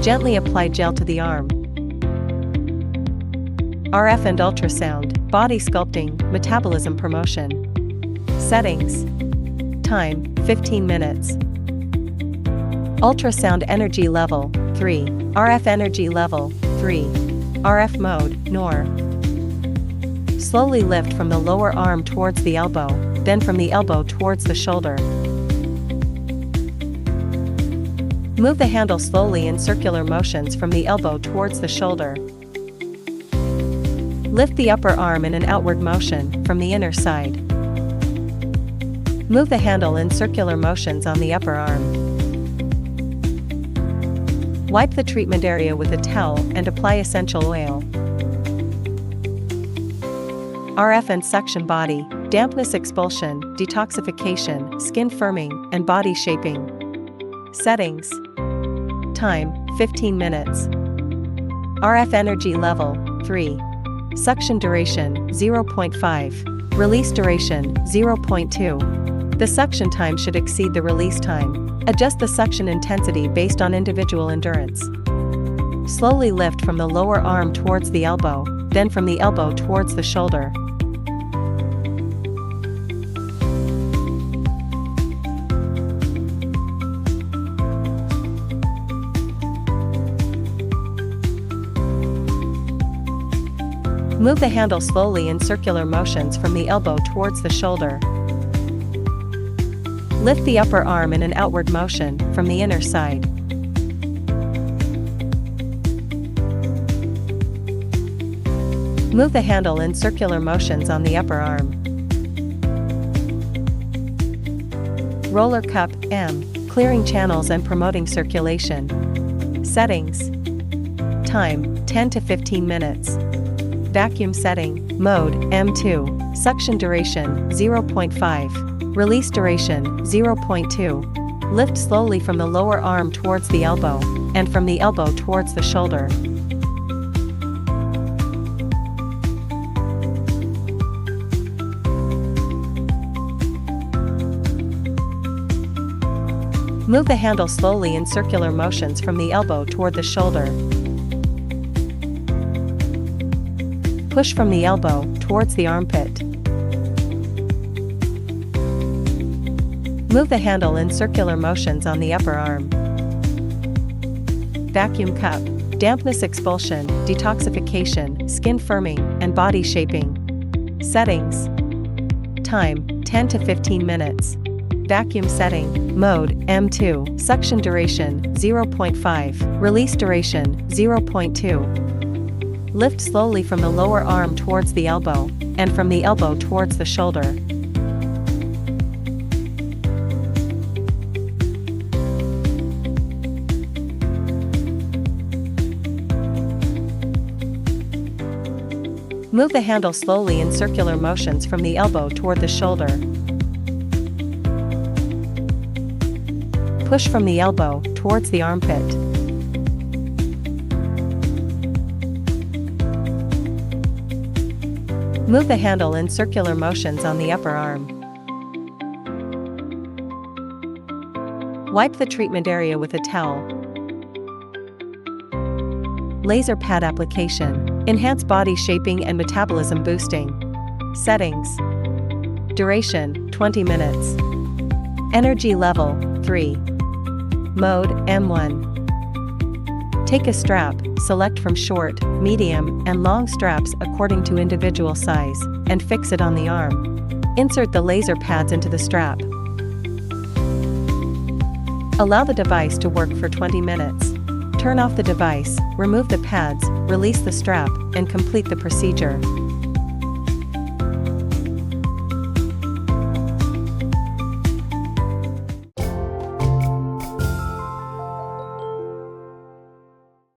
Gently apply gel to the arm. RF and ultrasound, body sculpting, metabolism promotion. Settings. Time, 15 minutes. Ultrasound energy level, 3. RF energy level, 3. RF mode, NOR. Slowly lift from the lower arm towards the elbow, then from the elbow towards the shoulder. Move the handle slowly in circular motions from the elbow towards the shoulder. Lift the upper arm in an outward motion from the inner side. Move the handle in circular motions on the upper arm. Wipe the treatment area with a towel and apply essential oil. RF and suction body, dampness expulsion, detoxification, skin firming, and body shaping. Settings. Time, 15 minutes. RF energy level, 3. Suction duration, 0.5. Release duration, 0.2. The suction time should exceed the release time. Adjust the suction intensity based on individual endurance. Slowly lift from the lower arm towards the elbow, then from the elbow towards the shoulder. Move the handle slowly in circular motions from the elbow towards the shoulder. Lift the upper arm in an outward motion from the inner side. Move the handle in circular motions on the upper arm. Roller cup, M, clearing channels and promoting circulation. Settings. Time, 10 to 15 minutes. Vacuum setting, mode, M2, suction duration, 0.5, release duration, 0.2. Lift slowly from the lower arm towards the elbow, and from the elbow towards the shoulder. Move the handle slowly in circular motions from the elbow toward the shoulder. Push from the elbow towards the armpit. Move the handle in circular motions on the upper arm. Vacuum cup, dampness expulsion, detoxification, skin firming, and body shaping. Settings. Time, 10 to 15 minutes. Vacuum setting, mode, M2, suction duration, 0.5, release duration, 0.2. Lift slowly from the lower arm towards the elbow, and from the elbow towards the shoulder. Move the handle slowly in circular motions from the elbow toward the shoulder. Push from the elbow towards the armpit. Move the handle in circular motions on the upper arm. Wipe the treatment area with a towel. Laser pad application, enhance body shaping and metabolism boosting. Settings. Duration, 20 minutes. Energy level, 3. Mode, M1. Take a strap, select from short, medium, and long straps according to individual size, and fix it on the arm. Insert the laser pads into the strap. Allow the device to work for 20 minutes. Turn off the device, remove the pads, release the strap, and complete the procedure.